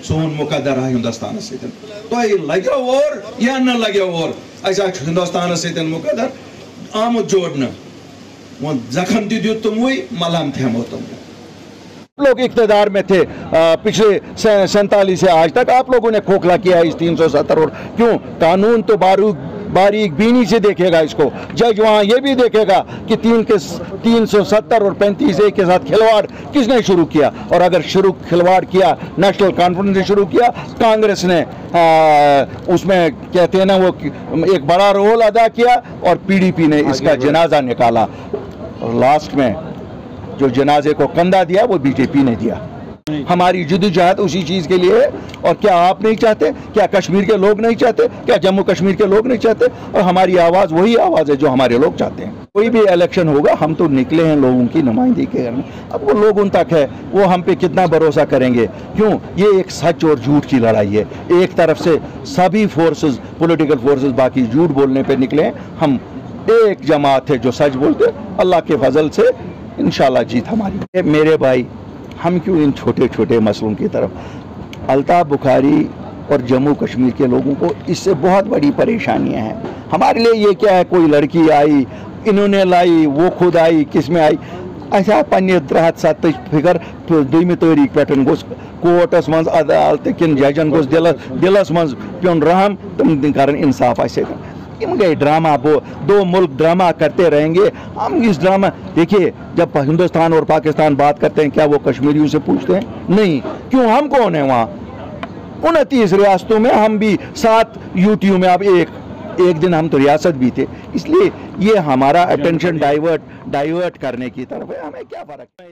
सोन मुकदर हिंदुस्तान सतन तुम लगे और या न लगे और हिंदुस्तान सतन मुकदर आमुत जोड़न वो जख्म दित तुम मलहम थमो तुम लोग इख्तियार में थे पिछले 47 से आज तक आप लोगों ने खोखला किया इस 370 और क्यों कानून तो बारीक बीनी से देखेगा इसको जज वहाँ ये भी देखेगा कि 370 और 35A के साथ खिलवाड़ किसने शुरू किया और अगर खिलवाड़ किया नेशनल कॉन्फ्रेंस ने शुरू किया कांग्रेस ने उसमें कहते हैं ना वो एक बड़ा रोल अदा किया और PDP ने इसका जनाजा निकाला और लास्ट में जो जनाजे को कंधा दिया वो BJP ने दिया। हमारी जद्दोजहद उसी चीज़ के लिए है और क्या आप नहीं चाहते, क्या कश्मीर के लोग नहीं चाहते, क्या जम्मू कश्मीर के लोग नहीं चाहते और हमारी आवाज़ वही आवाज़ है जो हमारे लोग चाहते हैं। कोई भी इलेक्शन होगा हम तो निकले हैं लोगों की नुमाइंदगी करने, अब वो लोग उन तक है वो हम पे कितना भरोसा करेंगे। क्यों, ये एक सच और झूठ की लड़ाई है। एक तरफ से सभी फोर्सेस पॉलिटिकल फोर्सेस बाकी झूठ बोलने पर निकले हैं, हम एक जमात है जो सच बोलते, अल्लाह के फजल से इंशाल्लाह जीत हमारी। मेरे भाई हम क्यों इन छोटे छोटे मसलों की तरफ, अल्ताफ बुखारी और जम्मू कश्मीर के लोगों को इससे बहुत बड़ी परेशानियां हैं। हमारे लिए ये क्या है, कोई लड़की आई इन्होंने लाई वो खुद आई किस में आई ऐसा पन्ने 307 फिगर 2 तारीख पे गोस कोर्टस मज अदालत किन जजन गोस दिलस मज पेन रहम तुम कर इंसाफ ऐसे इन गए ड्रामा। वो 2 मुल्क ड्रामा करते रहेंगे। हम इस ड्रामा देखिए, जब हिंदुस्तान और पाकिस्तान बात करते हैं क्या वो कश्मीरियों से पूछते हैं? नहीं। क्यों, हम कौन है वहाँ? 29 रियासतों में हम भी 7 यूटीयू में, अब एक दिन हम तो रियासत भी थे। इसलिए ये हमारा अटेंशन डाइवर्ट करने की तरफ है। हमें क्या फर्क है।